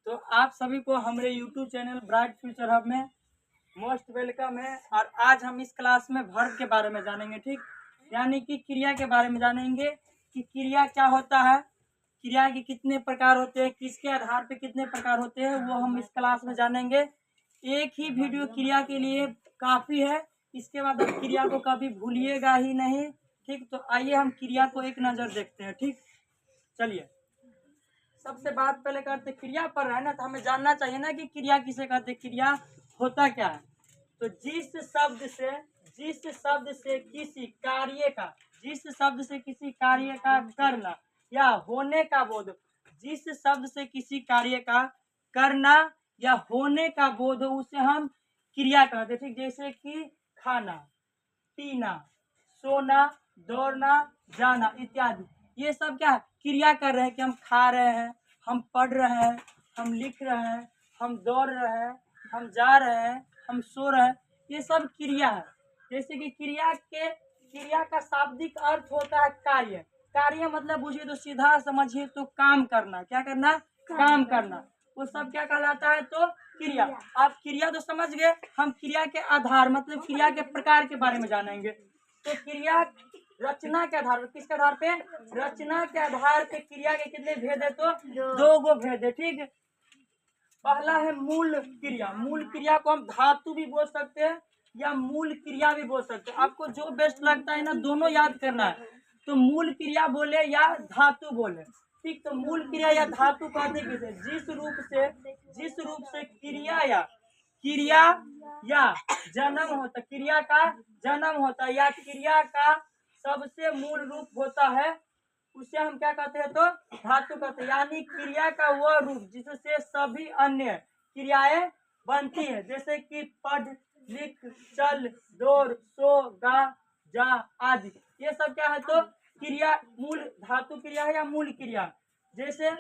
तो आप सभी को हमारे YouTube channel bright future hub में मोस्ट वेलकम है। और आज हम इस क्लास में वर्ब के बारे में जानेंगे, ठीक, यानी कि क्रिया के बारे में जानेंगे कि क्रिया क्या होता है, क्रिया के कितने प्रकार होते हैं, किसके आधार पे कितने प्रकार होते हैं, वो हम इस क्लास में जानेंगे। एक ही वीडियो क्रिया के लिए काफ़ी है, इसके बाद आप क्रिया को कभी भूलिएगा ही नहीं, ठीक। तो आइए हम क्रिया को एक नज़र देखते हैं, ठीक। चलिए, सबसे बात पहले करते क्रिया पर है ना, तो हमें जानना चाहिए ना कि क्रिया किसे कहते हैं, क्रिया होता क्या है। तो जिस शब्द से किसी कार्य का, जिस शब्द से किसी कार्य का करना या होने का बोध, जिस शब्द से किसी कार्य का करना या होने का बोध हो उसे हम क्रिया कहते हैं, ठीक। जैसे कि खाना, पीना, सोना, दौड़ना, जाना इत्यादि, ये सब क्या है, क्रिया कर रहे हैं कि हम खा रहे हैं, हम पढ़ रहे हैं, हम लिख रहे हैं, हम दौड़ रहे हैं, हम जा रहे हैं, हम सो रहे हैं, ये सब क्रिया है। जैसे कि क्रिया का शाब्दिक अर्थ होता है कार्य। कार्य मतलब बुझिए तो सीधा समझिए तो काम करना, क्या करना, काम करना, वो सब क्या कहलाता है, तो क्रिया। आप क्रिया तो समझ गए, हम क्रिया के आधार मतलब क्रिया के प्रकार के बारे में जानेंगे। तो क्रिया रचना के आधार पर, किसके आधार पे, रचना के आधार पे क्रिया के कितने भेद है, तो दो गो भेद है, ठीक। पहला है मूल क्रिया। मूल क्रिया को हम धातु भी बोल सकते हैं या मूल क्रिया भी बोल सकते हैं, आपको जो बेस्ट लगता है ना, दोनों याद करना है। तो मूल क्रिया बोले या धातु बोले, ठीक। तो मूल क्रिया या धातु कहते किसे, जिस रूप से क्रिया या जन्म होता, क्रिया का जन्म होता है या क्रिया का सबसे मूल रूप होता है, उसे हम क्या कहते हैं, तो धातु कहते हैं। यानी क्रिया का वह रूप जिससे सभी अन्य क्रियाएं बनती है, जैसे कि पढ़, लिख, चल, दौड़, सो, गा, जा आदि, ये सब क्या है, तो क्रिया मूल धातु क्रिया है या मूल क्रिया। जैसे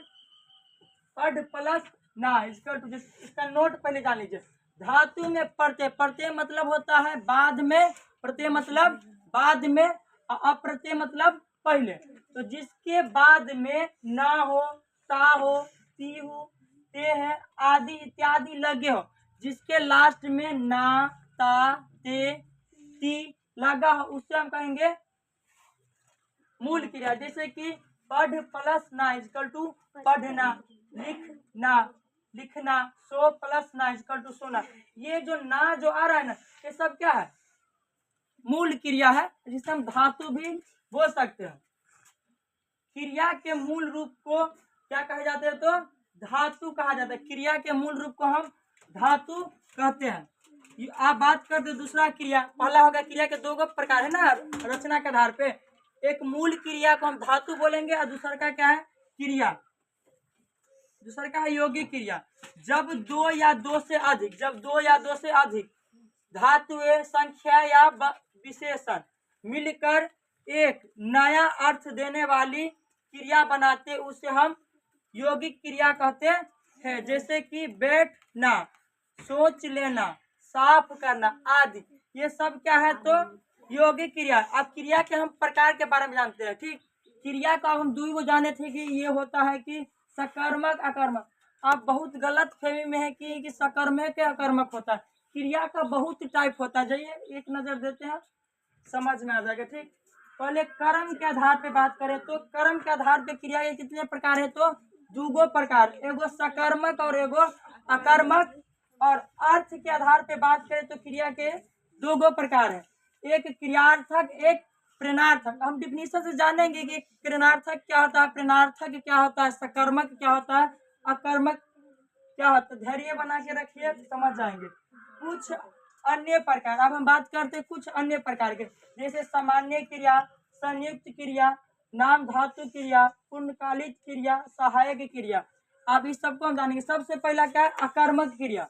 पढ़ प्लस ना इसका इसका नोट पहले जान लीजिए। धातु में प्रत्यय मतलब होता है बाद में, प्रत्यय मतलब बाद में, अप्रत्यय मतलब पहले। तो जिसके बाद में ना हो, ता हो, ती हो, ते है आदि इत्यादि लगे हो, जिसके लास्ट में ना, ता, ते, ती लगा हो, उससे हम कहेंगे मूल क्रिया। जैसे कि पढ़ प्लस ना इक्वल टू पढ़ना, लिखना, लिखना, सो प्लस ना इक्वल टू सोना। ये जो ना जो आ रहा है ना, ये सब क्या है, मूल क्रिया है, जिसे हम धातु भी बोल सकते हैं। क्रिया के मूल रूप को क्या कहे जाते हैं, तो धातु कहा जाता है। क्रिया के मूल रूप को हम धातु कहते हैं। आप बात करते दूसरा क्रिया, पहला होगा क्रिया के दो प्रकार है ना रचना के आधार पे, एक मूल क्रिया को हम धातु बोलेंगे और दूसरा का क्या है, क्रिया, दूसरा का है यौगिक क्रिया। जब दो या दो से अधिक धातु संख्या या विशेषण मिलकर एक नया अर्थ देने वाली क्रिया बनाते, उसे हम यौगिक क्रिया कहते हैं। जैसे कि बैठना, सोच लेना, साफ करना आदि, ये सब क्या है, तो यौगिक क्रिया। अब क्रिया के हम प्रकार के बारे में जानते हैं, ठीक। क्रिया का हम दो जाने थे कि ये होता है कि सकर्मक अकर्मक। आप बहुत गलत फहमी में है कि सकर्मक या अकर्मक होता है। क्रिया का बहुत टाइप होता है, जाइए एक नजर देते हैं, समझ में आ जाएगा, ठीक। पहले कर्म के आधार पे बात करें तो कर्म के आधार पे क्रिया के कितने प्रकार है, तो दूगो प्रकार, एगो सकर्मक और एगो अकर्मक। और अर्थ के आधार पे बात करें तो क्रिया के दो प्रकार है, एक क्रियार्थक, एक प्रेरणार्थक। हम डिफिनीशन से जानेंगे कि प्रेरणार्थक क्या होता है, प्रेरणार्थक क्या होता है, सकर्मक क्या होता है, अकर्मक क्या होता है। धैर्य बना के रखिए, समझ जाएंगे। कुछ अन्य प्रकार, अब हम बात करते हैं कुछ अन्य प्रकार के, जैसे सामान्य क्रिया, संयुक्त क्रिया, नाम धातु क्रिया, पूर्णकालिक क्रिया, सहायक क्रिया। अब इस सबको हम जानेंगे। सबसे पहला क्या है, अकर्मक क्रिया।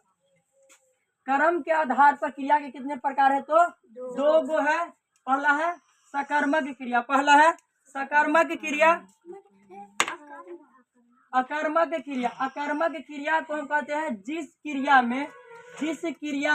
कर्म के आधार पर क्रिया के कितने प्रकार है, तो दो गो है। पहला है सकर्मक क्रिया, पहला है सकर्मक क्रिया, अकर्मक क्रिया। अकर्मक क्रिया को हम कहते हैं जिस क्रिया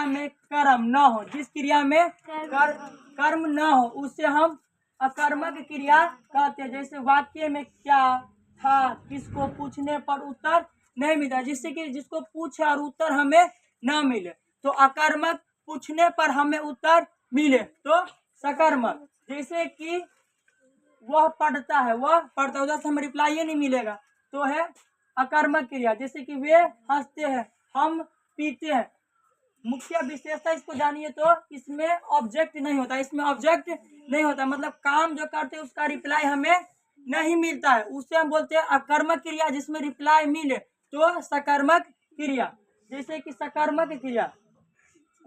में कर्म न हो, जिस क्रिया में कर्म न हो, उसे हम अकर्मक क्रिया कहते हैं। जैसे वाक्य में क्या, था किसको पूछने पर उत्तर नहीं मिलता, जिससे कि जिसको पूछे और उत्तर हमें न मिले तो अकर्मक, पूछने पर हमें उत्तर मिले तो सकर्मक। जैसे कि वह पढ़ता है, वह पढ़ता है, उधर से हमें रिप्लाई ही नहीं मिलेगा तो है अकर्मक क्रिया। जैसे कि वे हंसते हैं, हम पीते हैं। मुख्य विशेषता इसको जानिए तो इसमें ऑब्जेक्ट नहीं होता, इसमें ऑब्जेक्ट नहीं होता, मतलब काम जो करते हैं उसका रिप्लाई हमें नहीं मिलता है, उसे हम बोलते हैं अकर्मक क्रिया। जिसमें रिप्लाई मिले तो सकर्मक क्रिया। जैसे कि सकर्मक क्रिया,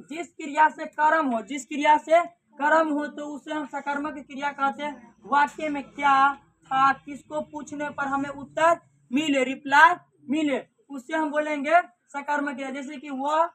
जिस क्रिया से कर्म हो, जिस क्रिया से कर्म हो तो उसे हम सकर्मक क्रिया कहते हैं। वाक्य में क्या था किसको पूछने पर हमें उत्तर मिले, रिप्लाई मिले, उससे हम बोलेंगे सकर्मक क्रिया। जैसे कि वह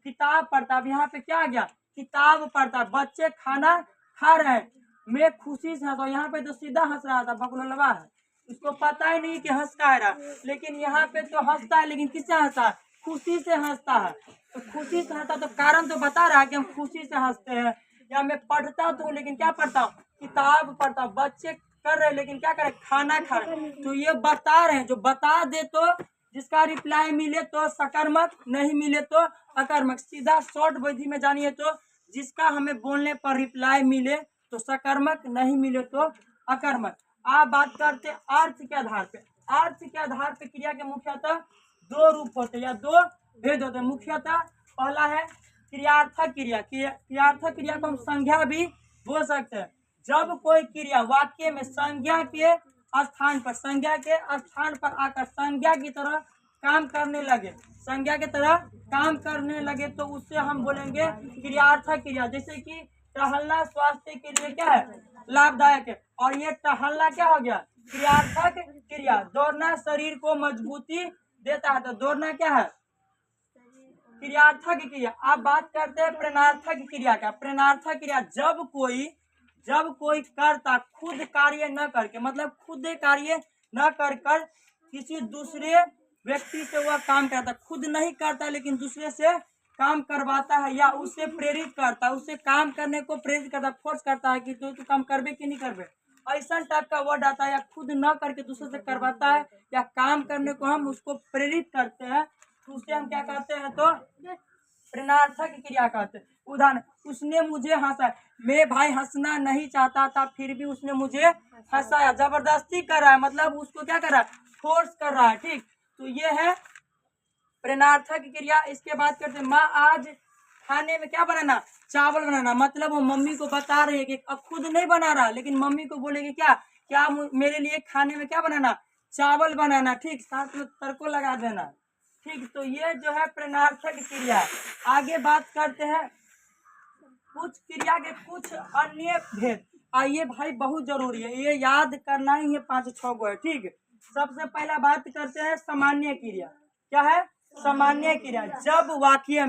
किताब पढ़ता, अब यहाँ पे क्या आ गया, किताब पढ़ता। बच्चे खाना खा रहे हैं, मैं खुशी से हंसा, यहाँ पे तो सीधा हंस रहा था, बकलोलवा है, उसको पता ही नहीं कि हंस का रहा, लेकिन यहाँ पे तो हंसता है, लेकिन किससे हंसता है, खुशी से हंसता है। तो खुशी से हंसता तो कारण तो बता रहा है कि हम खुशी से हंसते हैं। या मैं पढ़ता तो हूँ, लेकिन क्या पढ़ता हूँ, किताब पढ़ता हूँ। बच्चे कर रहे लेकिन क्या करे, खाना खा रहे। तो ये बता रहे हैं, जो बता दे तो जिसका रिप्लाई मिले तो सकर्मक, नहीं मिले तो अकर्मक। सीधा शॉर्ट विधि में जानिए तो जिसका हमें बोलने पर रिप्लाई मिले तो सकर्मक, नहीं मिले तो अकर्मक। आप बात करते अर्थ के आधार पे। अर्थ के आधार पे क्रिया के मुख्यतः दो रूप होते हैं या दो भेद होते हैं। मुख्यतः पहला है क्रियार्थक क्रिया। क्रियार्थक क्रिया को हम संज्ञा भी बोल सकते हैं। जब कोई क्रिया वाक्य में संज्ञा के स्थान पर, संज्ञा के स्थान पर आकर संज्ञा की तरह काम करने लगे, संज्ञा की तरह काम करने लगे तो उससे हम बोलेंगे क्रियार्थक क्रिया। जैसे कि टहलना स्वास्थ्य के लिए क्या है, लाभदायक है, और ये टहलना क्या हो गया, क्रियार्थक क्रिया। दौड़ना शरीर को मजबूती देता है, तो दौड़ना क्या है, क्रियार्थक क्रिया। आप बात करते हैं प्रेरणार्थक क्रिया का। प्रेरणार्थक क्रिया जब कोई करता खुद कार्य न करके, मतलब खुद कार्य न कर कर किसी दूसरे व्यक्ति से वह काम करता, खुद नहीं करता लेकिन दूसरे से काम करवाता है, या उससे प्रेरित करता है, उससे काम करने को प्रेरित करता, फोर्स करता है कि तू काम करबे कि नहीं करबे, ऐसा टाइप का वर्ड आता है। या खुद न करके दूसरे से करवाता है, या काम करने को हम उसको प्रेरित करते हैं, तो उसे हम क्या कहते हैं, तो प्रेरणार्थक क्रिया कहते हैं। उदाहरण, उसने मुझे हंसाया। मैं भाई हंसना नहीं चाहता था फिर भी उसने मुझे हंसाया। जबरदस्ती कर रहा है, मतलब उसको क्या कर रहा है, फोर्स कर रहा है। ठीक, तो ये है प्रेरणार्थक क्रिया। इसके बाद करते हैं माँ आज खाने में क्या बनाना, चावल बनाना। मतलब वो मम्मी को बता रही है कि अब खुद नहीं बना रहा, लेकिन मम्मी को बोलेगी क्या क्या मेरे लिए खाने में क्या बनाना, चावल बनाना। ठीक, साथ में तड़को लगा देना। ठीक, तो ये जो है प्रेरणार्थक क्रिया। आगे बात करते हैं कुछ क्रिया के कुछ अन्य भेद। आइए भाई, बहुत जरूरी है, ये याद करना ही है, 5-6 गो है। ठीक, सबसे पहला बात करते हैं सामान्य क्रिया। क्या है सामान्य क्रिया? जब वाक्य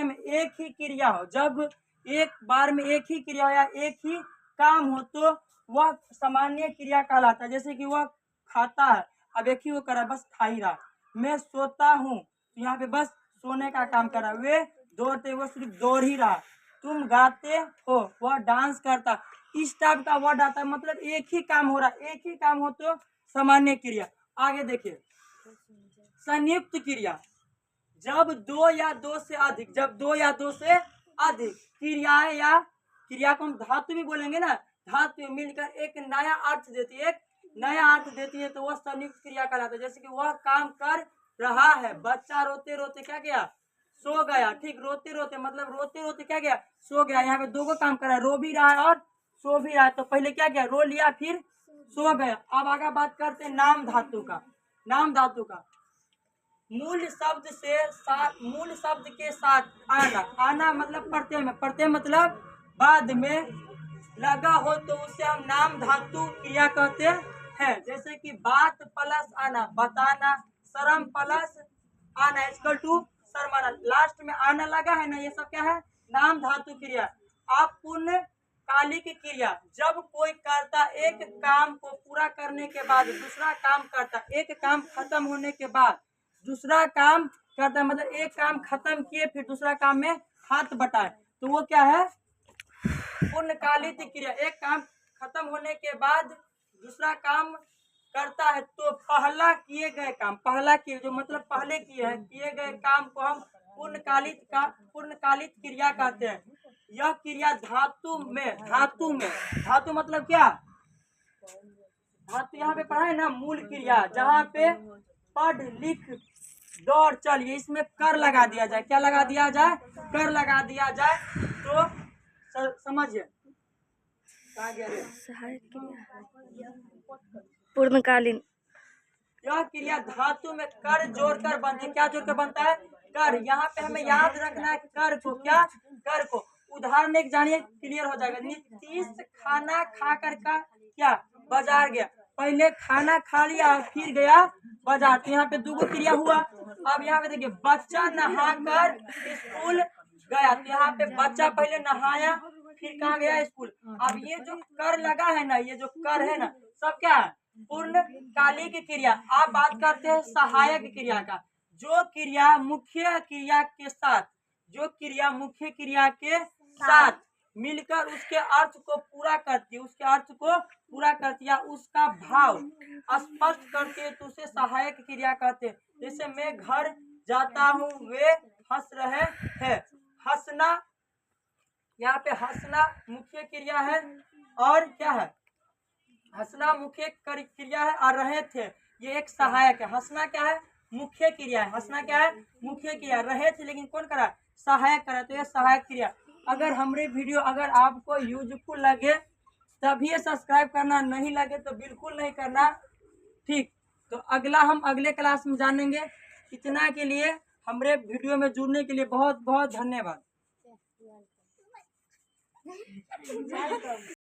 में एक ही क्रिया हो, जब एक बार में एक ही क्रिया हो या एक ही काम हो तो वह सामान्य क्रिया कहलाता है। जैसे कि वह खाता है, अब एक ही वो करा, बस खा ही रहा। मैं सोता हूँ, यहाँ पे बस सोने का काम कर रहा। वे दौड़ते, वो सिर्फ दौड़ ही रहा। तुम गाते हो, वह डांस करता। इस टाइप का वर्ड आता है, मतलब एक ही काम हो रहा, एक ही काम हो तो सामान्य क्रिया। आगे देखिए संयुक्त क्रिया। जब दो या दो से अधिक, क्रियाएं या क्रिया को हम धातु भी बोलेंगे ना, धातु मिलकर एक नया अर्थ देती है, तो वह संयुक्त क्रिया कहलाता है। जैसे कि वह काम कर रहा है, बच्चा रोते रोते क्या किया, सो गया। ठीक, रोते रोते मतलब रोते रोते क्या किया, सो गया। यहाँ पे दो को काम कर रहा है, रो भी रहा है और सो भी रहा है। तो पहले क्या किया, रो लिया फिर सो गया। अब आगे बात करते हैं नाम धातु का। मूल शब्द के साथ आना मतलब प्रत्यय मतलब बाद में लगा हो तो उसे हम नाम धातु क्रिया कहते हैं। जैसे कि बात प्लस आना, बताना। शर्म प्लस आना इक्वल टू शर्माना। लास्ट में आना लगा है ना, ये सब क्या है, नाम धातु क्रिया। आप पूर्ण कालिक क्रिया, जब कोई करता एक काम को पूरा करने के बाद दूसरा काम करता, एक काम खत्म होने के बाद दूसरा काम करता, मतलब एक काम खत्म किए फिर दूसरा काम में हाथ बटाए, तो वो क्या है, पूर्णकालिक क्रिया। एक काम खत्म होने के बाद दूसरा काम करता है तो पहला किए गए काम, पहला किए जो मतलब पहले किए गए काम को हम पूर्णकालिक क्रिया कहते हैं। यह क्रिया धातु में, धातु मतलब क्या, धातु यहाँ पे पढ़ा है ना, मूल क्रिया, जहाँ पे पढ़ लिख दौड़ चल, ये इसमें कर लगा दिया जाए, क्या लगा दिया जाए, कर लगा दिया जाए, तो समझिए कहाँ गया रे? पूर्णकालीन। यह क्रिया धातु में कर जोड़कर बनती है, क्या जोड़कर बनता है, कर। यहाँ पे हमें याद रखना है कर को, क्या, कर को। उदाहरण एक जानिए, क्लियर हो जाएगा। नीतीश खाना खाकर का क्या, बाजार गया। पहले खाना खा लिया फिर गया बाजार, तो यहाँ पे दुगो क्रिया हुआ। अब यहाँ पे देखिए, बच्चा नहाकर स्कूल गया, तो यहाँ पे बच्चा पहले नहाया फिर कहाँ गया, स्कूल। अब ये जो कर लगा है ना, ये जो कर है ना, सब क्या है, पूर्णकालिक क्रिया। आप बात करते हैं सहायक क्रिया का, जो क्रिया मुख्य क्रिया के साथ, जो क्रिया मुख्य क्रिया के साथ मिलकर उसके अर्थ को पूरा करती है, उसके अर्थ को पूरा करती है, उसका भाव स्पष्ट करती है, तो उसे सहायक क्रिया कहते हैं। जैसे मैं घर जाता हूँ, वे हंस रहे हैं। हंसना, यहाँ पे हंसना मुख्य क्रिया है, और क्या है, हंसना मुख्य क्रिया है, और रहे थे ये एक सहायक है। हंसना क्या है, मुख्य क्रिया है, हंसना क्या है, मुख्य क्रिया। रहे थे लेकिन कौन करा, सहायक करा, तो यह सहायक क्रिया। अगर हमारे वीडियो अगर आपको यूजफुल लगे तभी सब्सक्राइब करना, नहीं लगे तो बिल्कुल नहीं करना, ठीक। तो अगला हम अगले क्लास में जानेंगे। इतना के लिए हमारे वीडियो में जुड़ने के लिए बहुत बहुत धन्यवाद।